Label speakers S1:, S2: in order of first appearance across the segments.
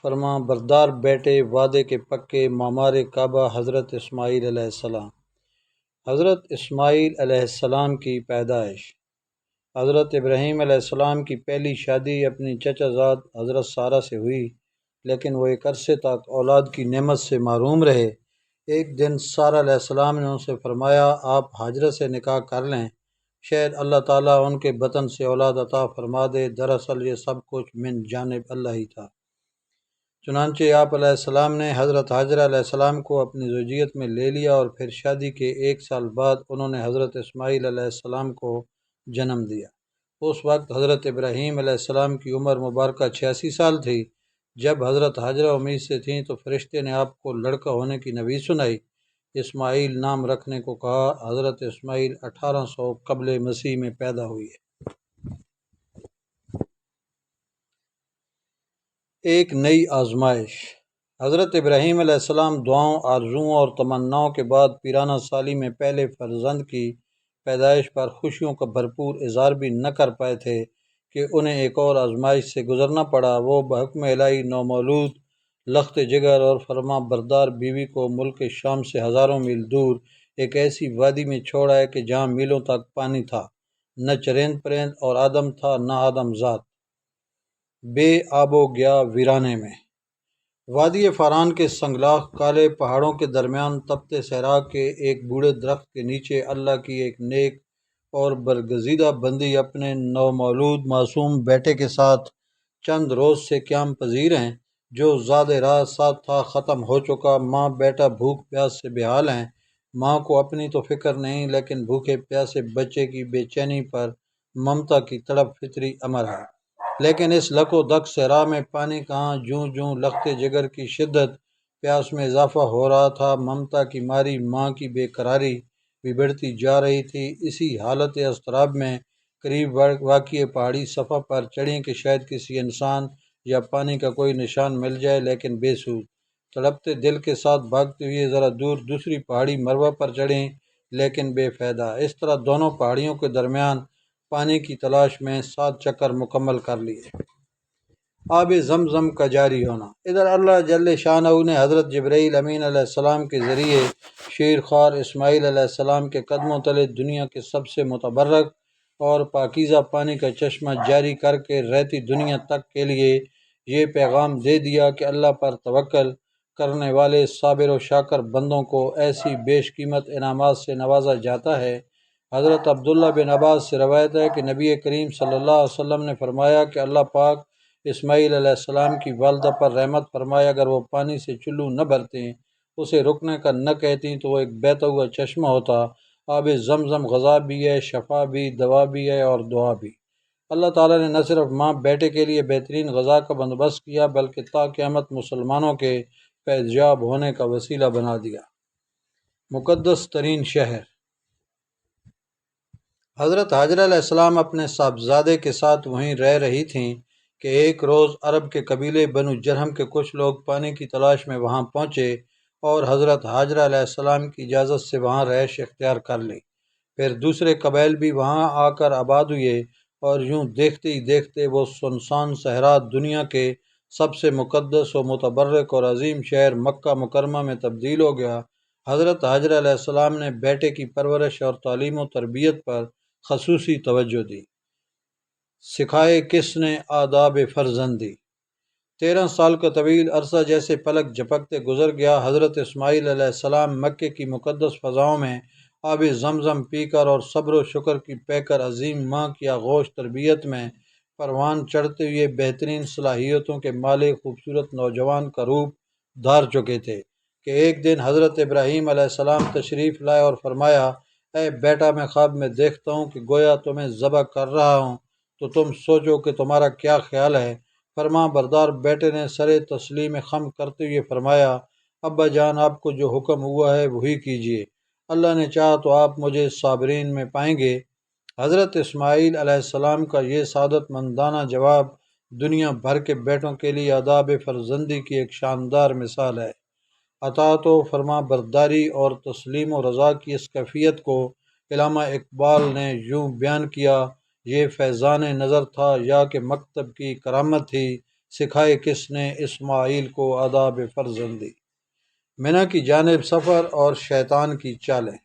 S1: فرما بردار بیٹے وعدے کے پکے معمار کعبہ حضرت اسماعیل علیہ السلام۔ حضرت اسماعیل علیہ السلام کی پیدائش۔ حضرت ابراہیم علیہ السلام کی پہلی شادی اپنی چچا زاد حضرت سارہ سے ہوئی، لیکن وہ ایک عرصے تک اولاد کی نعمت سے محروم رہے۔ ایک دن سارہ علیہ السلام نے ان سے فرمایا، آپ ہاجرہ سے نکاح کر لیں، شاید اللہ تعالیٰ ان کے بطن سے اولاد عطا فرما دے۔ دراصل یہ سب کچھ من جانب اللہ ہی تھا۔ چنانچہ آپ علیہ السلام نے حضرت حاجرہ علیہ السلام کو اپنی زوجیت میں لے لیا اور پھر شادی کے 1 سال بعد انہوں نے حضرت اسماعیل علیہ السلام کو جنم دیا۔ اس وقت حضرت ابراہیم علیہ السلام کی عمر مبارکہ 86 سال تھی۔ جب حضرت حاجرہ امید سے تھیں تو فرشتے نے آپ کو لڑکا ہونے کی نوید سنائی، اسماعیل نام رکھنے کو کہا۔ حضرت اسماعیل 1800 قبل مسیح میں پیدا ہوئے۔ ایک نئی آزمائش۔ حضرت ابراہیم علیہ السلام دعاؤں، آرزوؤں اور تمناؤں کے بعد پیرانہ سالی میں پہلے فرزند کی پیدائش پر خوشیوں کا بھرپور اظہار بھی نہ کر پائے تھے کہ انہیں ایک اور آزمائش سے گزرنا پڑا۔ وہ بحکم الہی نومولود لخت جگر اور فرما بردار بیوی کو ملک شام سے ہزاروں میل دور ایک ایسی وادی میں چھوڑ آئے کہ جہاں میلوں تک پانی تھا، نہ چرند پرند اور آدم تھا نہ آدم ذات، بے آب و گیا ویرانے میں۔ وادی فاران کے سنگلاخ کالے پہاڑوں کے درمیان تپتے صحرا کے ایک بوڑھے درخت کے نیچے اللہ کی ایک نیک اور برگزیدہ بندی اپنے نومولود معصوم بیٹے کے ساتھ چند روز سے قیام پذیر ہیں۔ جو زاد راہ ساتھ تھا ختم ہو چکا۔ ماں بیٹا بھوک پیاس سے بے حال ہیں۔ ماں کو اپنی تو فکر نہیں، لیکن بھوکے پیاسے بچے کی بے چینی پر ممتا کی تڑپ فطری امر ہے۔ لیکن اس لک و دک صحرا میں پانی کہاں؟ جوں جوں لخت جگر کی شدت پیاس میں اضافہ ہو رہا تھا، ممتا کی ماری ماں کی بے قراری بھی بڑھتی جا رہی تھی۔ اسی حالت اضطراب میں قریب واقع پہاڑی صفحہ پر چڑھیں کہ شاید کسی انسان یا پانی کا کوئی نشان مل جائے، لیکن بے سود۔ تڑپتے دل کے ساتھ بھاگتے ہوئے ذرا دور دوسری پہاڑی مروہ پر چڑھیں، لیکن بے فائدہ۔ اس طرح دونوں پہاڑیوں کے درمیان پانی کی تلاش میں 7 چکر مکمل کر لیے۔ آب زمزم کا جاری ہونا۔ ادھر اللہ جل شانہ نے حضرت جبرائیل امین علیہ السلام کے ذریعے شیر خوار اسماعیل علیہ السلام کے قدموں تلے دنیا کے سب سے متبرک اور پاکیزہ پانی کا چشمہ جاری کر کے رہتی دنیا تک کے لیے یہ پیغام دے دیا کہ اللہ پر توکل کرنے والے صابر و شاکر بندوں کو ایسی بیش قیمت انعامات سے نوازا جاتا ہے۔ حضرت عبداللہ بن عباس سے روایت ہے کہ نبی کریم صلی اللہ علیہ وسلم نے فرمایا کہ اللہ پاک اسماعیل علیہ السلام کی والدہ پر رحمت فرمائے، اگر وہ پانی سے چلو نہ بھرتے، اسے رکنے کا نہ کہتی تو وہ ایک بہتا ہوا چشمہ ہوتا۔ آب زمزم غذا بھی ہے، شفا بھی، دوا بھی ہے اور دعا بھی۔ اللہ تعالیٰ نے نہ صرف ماں بیٹے کے لیے بہترین غذا کا بندوبست کیا بلکہ تا قیامت مسلمانوں کے فیض یاب ہونے کا وسیلہ بنا دیا۔ مقدس ترین شہر۔ حضرت حاجرہ علیہ السلام اپنے صاحبزادے کے ساتھ وہیں رہ رہی تھیں کہ ایک روز عرب کے قبیلے بنو جرہم کے کچھ لوگ پانی کی تلاش میں وہاں پہنچے اور حضرت حاجرہ علیہ السلام کی اجازت سے وہاں رہائش اختیار کر لی۔ پھر دوسرے قبائل بھی وہاں آ کر آباد ہوئے اور یوں دیکھتے ہی دیکھتے وہ سنسان صحرا دنیا کے سب سے مقدس و متبرک اور عظیم شہر مکہ مکرمہ میں تبدیل ہو گیا۔ حضرت حاجرہ علیہ السلام نے بیٹے کی پرورش اور تعلیم و تربیت پر خصوصی توجہ دی۔ سکھائے کس نے آداب فرزندی۔ 13 سال کا طویل عرصہ جیسے پلک جھپکتے گزر گیا۔ حضرت اسماعیل علیہ السلام مکے کی مقدس فضاؤں میں آب زمزم پی کر اور صبر و شکر کی پے کر عظیم ماں کی آغوش تربیت میں پروان چڑھتے ہوئے بہترین صلاحیتوں کے مالک خوبصورت نوجوان کا روپ دھار چکے تھے کہ ایک دن حضرت ابراہیم علیہ السلام تشریف لائے اور فرمایا، اے بیٹا، میں خواب میں دیکھتا ہوں کہ گویا تمہیں ذبح کر رہا ہوں، تو تم سوچو کہ تمہارا کیا خیال ہے۔ فرما بردار بیٹے نے سر تسلیم خم کرتے ہوئے فرمایا، ابا جان، آپ کو جو حکم ہوا ہے وہی کیجیے، اللہ نے چاہا تو آپ مجھے صابرین میں پائیں گے۔ حضرت اسماعیل علیہ السلام کا یہ سعادت مندانہ جواب دنیا بھر کے بیٹوں کے لیے آداب فرزندی کی ایک شاندار مثال ہے۔ اطاعت و فرما برداری اور تسلیم و رضا کی اس کیفیت کو علامہ اقبال نے یوں بیان کیا، یہ فیضان نظر تھا یا کہ مکتب کی کرامت تھی سکھائے کس نے اسماعیل کو آداب فرزندی۔ منی کی جانب سفر اور شیطان کی چالیں۔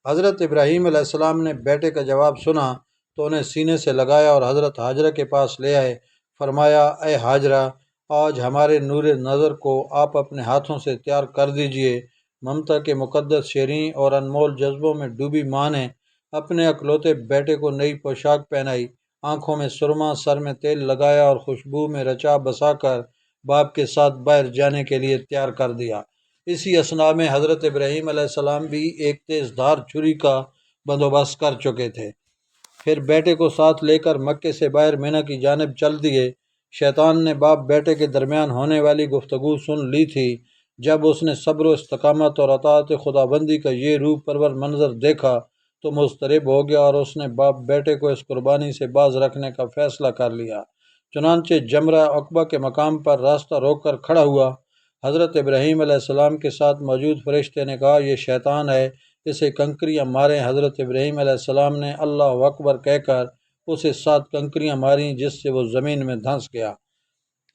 S1: حضرت ابراہیم علیہ السلام نے بیٹے کا جواب سنا تو انہیں سینے سے لگایا اور حضرت حاجرہ کے پاس لے آئے۔ فرمایا، اے حاجرہ، آج ہمارے نور نظر کو آپ اپنے ہاتھوں سے تیار کر دیجئے۔ ممتا کے مقدس شیریں اور انمول جذبوں میں ڈوبی ماں نے اپنے اکلوتے بیٹے کو نئی پوشاک پہنائی، آنکھوں میں سرما، سر میں تیل لگایا اور خوشبو میں رچا بسا کر باپ کے ساتھ باہر جانے کے لیے تیار کر دیا۔ اسی اثناء میں حضرت ابراہیم علیہ السلام بھی ایک تیز دھار چھری کا بندوبست کر چکے تھے۔ پھر بیٹے کو ساتھ لے کر مکے سے باہر منی کی جانب چل دیے۔ شیطان نے باپ بیٹے کے درمیان ہونے والی گفتگو سن لی تھی۔ جب اس نے صبر و استقامت اور اطاعت خداوندی کا یہ روح پرور منظر دیکھا تو مضطرب ہو گیا اور اس نے باپ بیٹے کو اس قربانی سے باز رکھنے کا فیصلہ کر لیا۔ چنانچہ جمرہ عقبہ کے مقام پر راستہ روک کر کھڑا ہوا۔ حضرت ابراہیم علیہ السلام کے ساتھ موجود فرشتے نے کہا، یہ شیطان ہے، اسے کنکریاں ماریں۔ حضرت ابراہیم علیہ السلام نے اللہ اکبر کہہ کر اسے 7 کنکریاں ماریں، جس سے وہ زمین میں دھنس گیا۔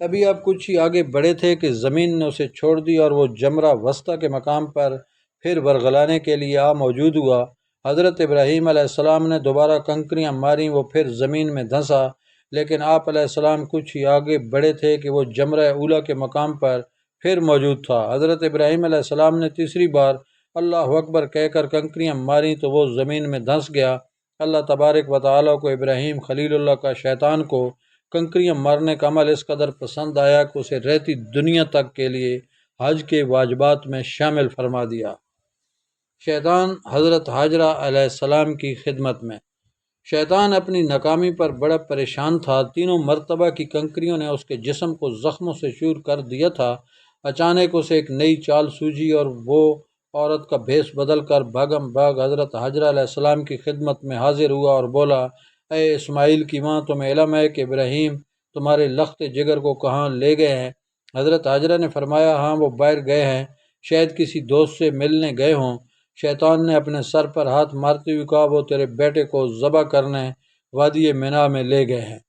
S1: ابھی آپ کچھ ہی آگے بڑھے تھے کہ زمین نے اسے چھوڑ دی اور وہ جمرہ وسطیٰ کے مقام پر پھر ورغلانے کے لیے موجود ہوا۔ حضرت ابراہیم علیہ السلام نے دوبارہ کنکریاں ماریں، وہ پھر زمین میں دھنسا، لیکن آپ علیہ السلام کچھ ہی آگے بڑھے تھے کہ وہ جمرہ اولیٰ کے مقام پر پھر موجود تھا۔ حضرت ابراہیم علیہ السلام نے تیسری بار اللہ اکبر کہہ کر کنکریاں ماریں تو وہ زمین میں دھنس گیا۔ اللہ تبارک و تعالیٰ کو ابراہیم خلیل اللہ کا شیطان کو کنکریاں مارنے کا عمل اس قدر پسند آیا کہ اسے رہتی دنیا تک کے لیے حج کے واجبات میں شامل فرما دیا۔ شیطان حضرت حاجرہ علیہ السلام کی خدمت میں۔ شیطان اپنی ناکامی پر بڑا پریشان تھا۔ 3 مرتبہ کی کنکریوں نے اس کے جسم کو زخموں سے چور کر دیا تھا۔ اچانک اسے ایک نئی چال سوجی اور وہ عورت کا بھیس بدل کر بھاگم بھاگ حضرت حاجرہ علیہ السلام کی خدمت میں حاضر ہوا اور بولا، اے اسماعیل کی ماں، تمہیں علم ہے کہ ابراہیم تمہارے لخت جگر کو کہاں لے گئے ہیں؟ حضرت حاجرہ نے فرمایا، ہاں، وہ باہر گئے ہیں، شاید کسی دوست سے ملنے گئے ہوں۔ شیطان نے اپنے سر پر ہاتھ مارتے ہوئے کہا، وہ تیرے بیٹے کو ذبح کرنے وادی منی میں لے گئے ہیں۔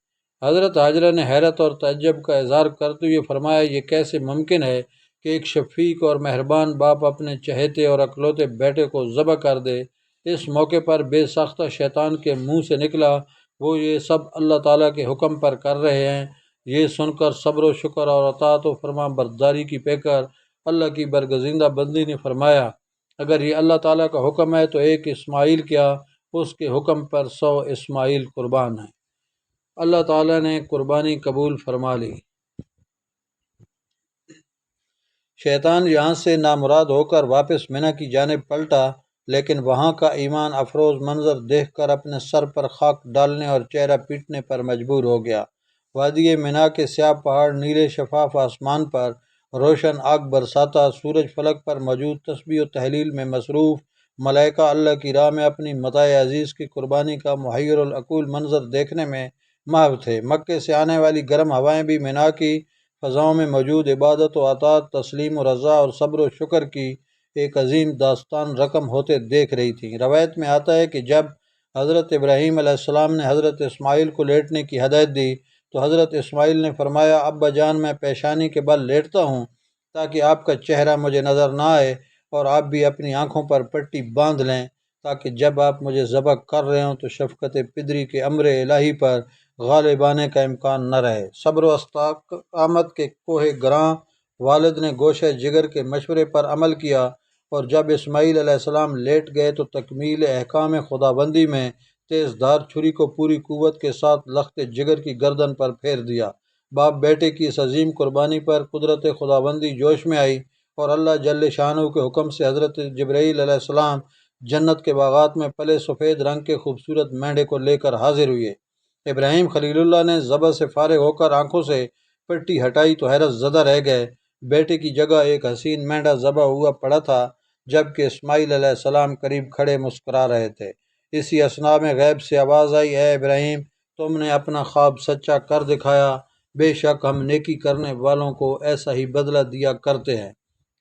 S1: حضرت حاجرہ نے حیرت اور تعجب کا اظہار کرتے ہوئے فرمایا، یہ کیسے ممکن ہے کہ ایک شفیق اور مہربان باپ اپنے چہیتے اور اکلوتے بیٹے کو ذبح کر دے؟ اس موقع پر بے ساختہ شیطان کے منہ سے نکلا، وہ یہ سب اللہ تعالیٰ کے حکم پر کر رہے ہیں۔ یہ سن کر صبر و شکر اور اطاعت و فرما برداری کی پیکر اللہ کی برگزیدہ بندی نے فرمایا، اگر یہ اللہ تعالیٰ کا حکم ہے تو ایک اسماعیل کیا، اس کے حکم پر 100 اسماعیل قربان ہیں۔ اللہ تعالیٰ نے قربانی قبول فرما لی۔ شیطان یہاں سے نامراد ہو کر واپس منی کی جانب پلٹا، لیکن وہاں کا ایمان افروز منظر دیکھ کر اپنے سر پر خاک ڈالنے اور چہرہ پیٹنے پر مجبور ہو گیا۔ وادی منی کے سیاہ پہاڑ نیلے شفاف آسمان پر روشن آگ برساتا، سورج فلک پر موجود تسبیح و تحلیل میں مصروف ملائکہ اللہ کی راہ میں اپنی متاع عزیز کی قربانی کا محیر العقول منظر دیکھنے میں محو تھے۔ مکے سے آنے والی گرم ہوائیں بھی منی کی فضاؤں میں موجود عبادت و اطاعت، تسلیم و رضا اور صبر و شکر کی ایک عظیم داستان رقم ہوتے دیکھ رہی تھیں۔ روایت میں آتا ہے کہ جب حضرت ابراہیم علیہ السلام نے حضرت اسماعیل کو لیٹنے کی ہدایت دی تو حضرت اسماعیل نے فرمایا، ابا جان، میں پیشانی کے بل لیٹتا ہوں تاکہ آپ کا چہرہ مجھے نظر نہ آئے، اور آپ بھی اپنی آنکھوں پر پٹی باندھ لیں تاکہ جب آپ مجھے ذبح کر رہے ہوں تو شفقت پدری کے امر الہی پر غالب آنے کا امکان نہ رہے۔ صبر و استقامت کے کوہ گراں والد نے گوشہ جگر کے مشورے پر عمل کیا، اور جب اسماعیل علیہ السلام لیٹ گئے تو تکمیل احکام خداوندی میں تیز دھار چھری کو پوری قوت کے ساتھ لخت جگر کی گردن پر پھیر دیا۔ باپ بیٹے کی اس عظیم قربانی پر قدرت خداوندی جوش میں آئی اور اللہ جل شانہ کے حکم سے حضرت جبرائیل علیہ السلام جنت کے باغات میں پلے سفید رنگ کے خوبصورت مینڈے کو لے کر حاضر ہوئے۔ ابراہیم خلیل اللہ نے ذبح سے فارغ ہو کر آنکھوں سے پٹی ہٹائی تو حیرت زدہ رہ گئے۔ بیٹے کی جگہ ایک حسین مینڈا ذبح ہوا پڑا تھا، جبکہ اسماعیل علیہ السلام قریب کھڑے مسکرا رہے تھے۔ اسی اثناء میں غیب سے آواز آئی، اے ابراہیم، تم نے اپنا خواب سچا کر دکھایا، بے شک ہم نیکی کرنے والوں کو ایسا ہی بدلہ دیا کرتے ہیں۔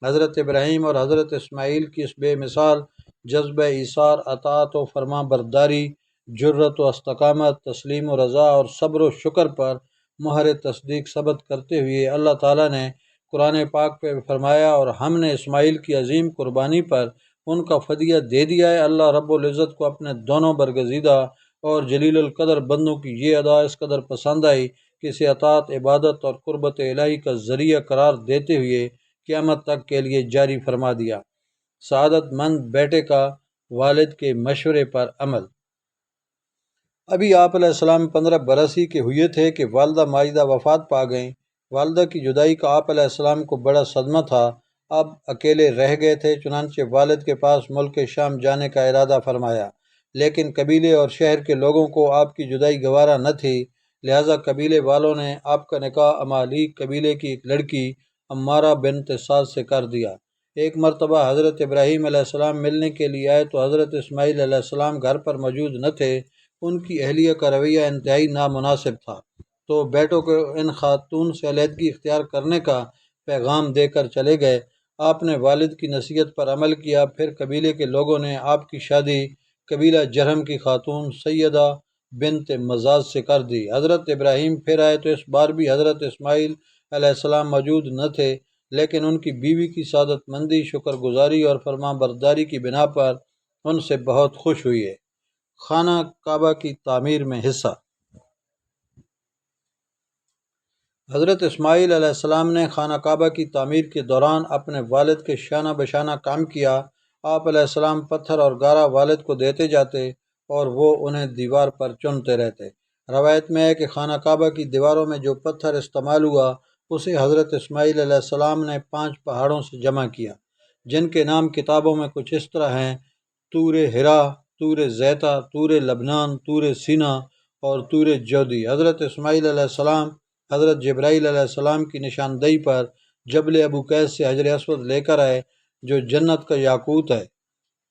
S1: حضرت ابراہیم اور حضرت اسماعیل کی اس بے مثال جذبہ ایثار، اطاعت و فرما برداری، جرأت و استقامت، تسلیم و رضا اور صبر و شکر پر مہر تصدیق ثبت کرتے ہوئے اللہ تعالیٰ نے قرآن پاک پہ فرمایا، اور ہم نے اسماعیل کی عظیم قربانی پر ان کا فدیہ دے دیا ہے۔ اللہ رب العزت کو اپنے دونوں برگزیدہ اور جلیل القدر بندوں کی یہ ادا اس قدر پسند آئی کہ اسے اطاعت، عبادت اور قربت الہی کا ذریعہ قرار دیتے ہوئے قیامت تک کے لیے جاری فرما دیا۔ سعادت مند بیٹے کا والد کے مشورے پر عمل۔ ابھی آپ علیہ السلام 15 برس ہی کے ہوئے تھے کہ والدہ ماجدہ وفات پا گئیں۔ والدہ کی جدائی کا آپ علیہ السلام کو بڑا صدمہ تھا۔ اب اکیلے رہ گئے تھے، چنانچہ والد کے پاس ملک شام جانے کا ارادہ فرمایا، لیکن قبیلے اور شہر کے لوگوں کو آپ کی جدائی گوارا نہ تھی، لہٰذا قبیلے والوں نے آپ کا نکاح امالیق قبیلے کی ایک لڑکی عمارہ بنت سعد سے کر دیا۔ ایک مرتبہ حضرت ابراہیم علیہ السلام ملنے کے لیے آئے تو حضرت اسماعیل علیہ السلام گھر پر موجود نہ تھے۔ ان کی اہلیہ کا رویہ انتہائی نامناسب تھا، تو بیٹوں کو ان خاتون سے علیحدگی اختیار کرنے کا پیغام دے کر چلے گئے۔ آپ نے والد کی نصیحت پر عمل کیا، پھر قبیلے کے لوگوں نے آپ کی شادی قبیلہ جرہم کی خاتون سیدہ بنت مزاز سے کر دی۔ حضرت ابراہیم پھر آئے تو اس بار بھی حضرت اسماعیل علیہ السلام موجود نہ تھے، لیکن ان کی بیوی کی سعادت مندی، شکر گزاری اور فرما برداری کی بنا پر ان سے بہت خوش ہوئی ہے۔ خانہ کعبہ کی تعمیر میں حصہ۔ حضرت اسماعیل علیہ السلام نے خانہ کعبہ کی تعمیر کے دوران اپنے والد کے شانہ بشانہ کام کیا۔ آپ علیہ السلام پتھر اور گارا والد کو دیتے جاتے اور وہ انہیں دیوار پر چنتے رہتے۔ روایت میں ہے کہ خانہ کعبہ کی دیواروں میں جو پتھر استعمال ہوا اسے حضرت اسماعیل علیہ السلام نے 5 پہاڑوں سے جمع کیا، جن کے نام کتابوں میں کچھ اس طرح ہیں: طور حرا، طور زیتہ، طور لبنان، طور سینا اور طور جودی۔ حضرت اسماعیل علیہ السلام حضرت جبرائیل علیہ السلام کی نشاندہی پر جبل ابو قیس سے حجر اسود لے کر آئے، جو جنت کا یاقوت ہے۔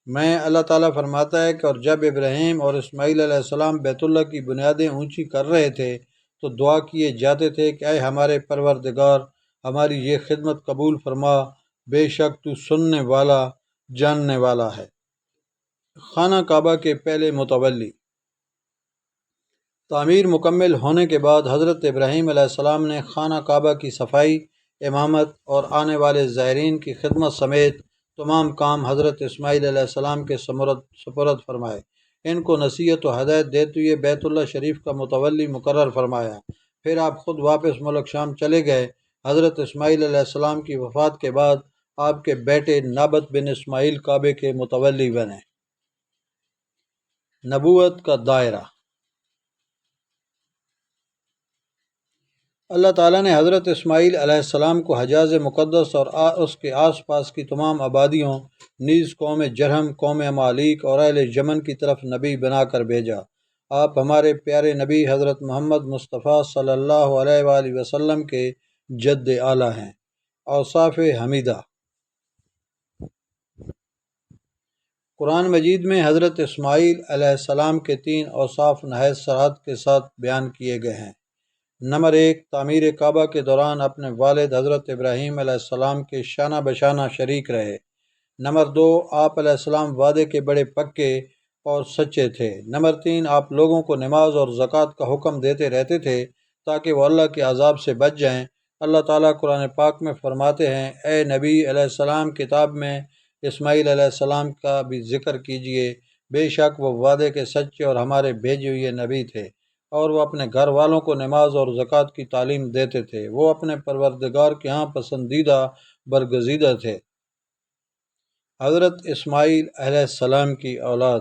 S1: میں اللہ تعالیٰ فرماتا ہے کہ اور جب ابراہیم اور اسماعیل علیہ السلام بیت اللہ کی بنیادیں اونچی کر رہے تھے تو دعا کیے جاتے تھے کہ اے ہمارے پروردگار، ہماری یہ خدمت قبول فرما، بے شک تو سننے والا جاننے والا ہے۔ خانہ کعبہ کے پہلے متولی۔ تعمیر مکمل ہونے کے بعد حضرت ابراہیم علیہ السلام نے خانہ کعبہ کی صفائی، امامت اور آنے والے زائرین کی خدمت سمیت تمام کام حضرت اسماعیل علیہ السلام کے سپرد فرمائے۔ ان کو نصیحت و ہدایت دیتے ہوئے بیت اللہ شریف کا متولی مقرر فرمایا۔ پھر آپ خود واپس ملک شام چلے گئے۔ حضرت اسماعیل علیہ السلام کی وفات کے بعد آپ کے بیٹے نابت بن اسماعیل کعبے کے متولی بنے۔ نبوت کا دائرہ۔ اللہ تعالیٰ نے حضرت اسماعیل علیہ السلام کو حجاز مقدس اور اس کے آس پاس کی تمام آبادیوں نیز قوم جرہم، قوم امالیق اور اہل یمن کی طرف نبی بنا کر بھیجا۔ آپ ہمارے پیارے نبی حضرت محمد مصطفیٰ صلی اللہ علیہ وآلہ وسلم کے جد اعلیٰ ہیں۔ اوصاف حمیدہ۔ قرآن مجید میں حضرت اسماعیل علیہ السلام کے 3 اوصاف نہایت صراحت کے ساتھ بیان کیے گئے ہیں۔ نمبر 1، تعمیر کعبہ کے دوران اپنے والد حضرت ابراہیم علیہ السلام کے شانہ بشانہ شریک رہے۔ نمبر 2، آپ علیہ السلام وعدے کے بڑے پکے اور سچے تھے۔ نمبر 3، آپ لوگوں کو نماز اور زکوٰۃ کا حکم دیتے رہتے تھے تاکہ وہ اللہ کے عذاب سے بچ جائیں۔ اللہ تعالیٰ قرآن پاک میں فرماتے ہیں: اے نبی علیہ السلام، کتاب میں اسماعیل علیہ السلام کا بھی ذکر کیجیے، بے شک وہ وعدے کے سچے اور ہمارے بھیجے ہوئے نبی تھے، اور وہ اپنے گھر والوں کو نماز اور زکوٰۃ کی تعلیم دیتے تھے۔ وہ اپنے پروردگار کے ہاں پسندیدہ برگزیدہ تھے۔ حضرت اسماعیل علیہ السلام کی اولاد۔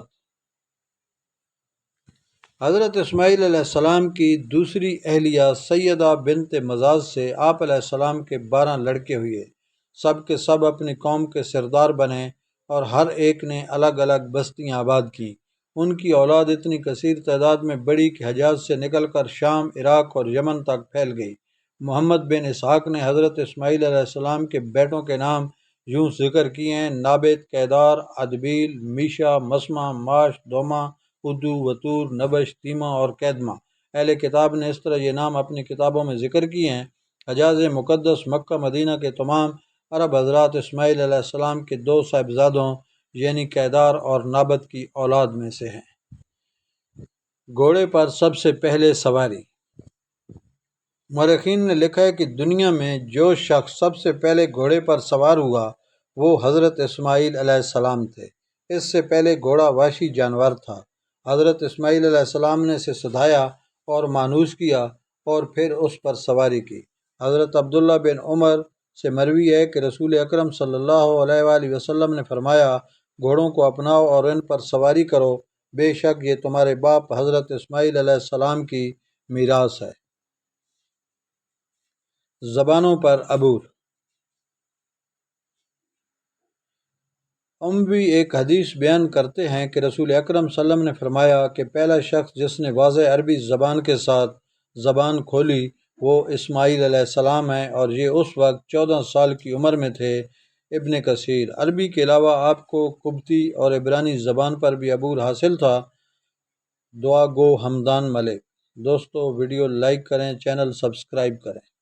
S1: حضرت اسماعیل علیہ السلام کی دوسری اہلیہ سیدہ بنت مزاز سے آپ علیہ السلام کے 12 لڑکے ہوئے۔ سب کے سب اپنی قوم کے سردار بنے اور ہر ایک نے الگ الگ بستیاں آباد کی۔ ان کی اولاد اتنی کثیر تعداد میں بڑھی کہ حجاز سے نکل کر شام، عراق اور یمن تک پھیل گئی۔ محمد بن اسحاق نے حضرت اسماعیل علیہ السلام کے بیٹوں کے نام یوں ذکر کیے ہیں: نابت، کیدار، عدبیل، میشا، مسمہ، ماش، دوما، ادو، وتور، نبش، تیمہ اور کیدمہ۔ اہل کتاب نے اس طرح یہ نام اپنی کتابوں میں ذکر کیے ہیں۔ حجاز مقدس، مکہ مدینہ کے تمام عرب حضرات اسماعیل علیہ السلام کے 2 صاحبزادوں یعنی کیدار اور نابت کی اولاد میں سے ہیں۔ گھوڑے پر سب سے پہلے سواری۔ مورخین نے لکھا ہے کہ دنیا میں جو شخص سب سے پہلے گھوڑے پر سوار ہوا وہ حضرت اسماعیل علیہ السلام تھے۔ اس سے پہلے گھوڑا وحشی جانور تھا۔ حضرت اسماعیل علیہ السلام نے اسے سدھایا اور مانوس کیا اور پھر اس پر سواری کی۔ حضرت عبداللہ بن عمر سے مروی ہے کہ رسول اکرم صلی اللہ علیہ وآلہ وسلم نے فرمایا، گھوڑوں کو اپناؤ اور ان پر سواری کرو، بے شک یہ تمہارے باپ حضرت اسماعیل علیہ السلام کی میراث ہے۔ زبانوں پر عبور۔ بھی ایک حدیث بیان کرتے ہیں کہ رسول اکرم صلی اللہ علیہ وسلم نے فرمایا کہ پہلا شخص جس نے واضح عربی زبان کے ساتھ زبان کھولی وہ اسماعیل علیہ السلام ہیں، اور یہ اس وقت 14 سال کی عمر میں تھے۔ ابن کثیر۔ عربی کے علاوہ آپ کو قبطی اور عبرانی زبان پر بھی عبور حاصل تھا۔ دعا گو حمدان ملک۔ دوستو ویڈیو لائک کریں، چینل سبسکرائب کریں۔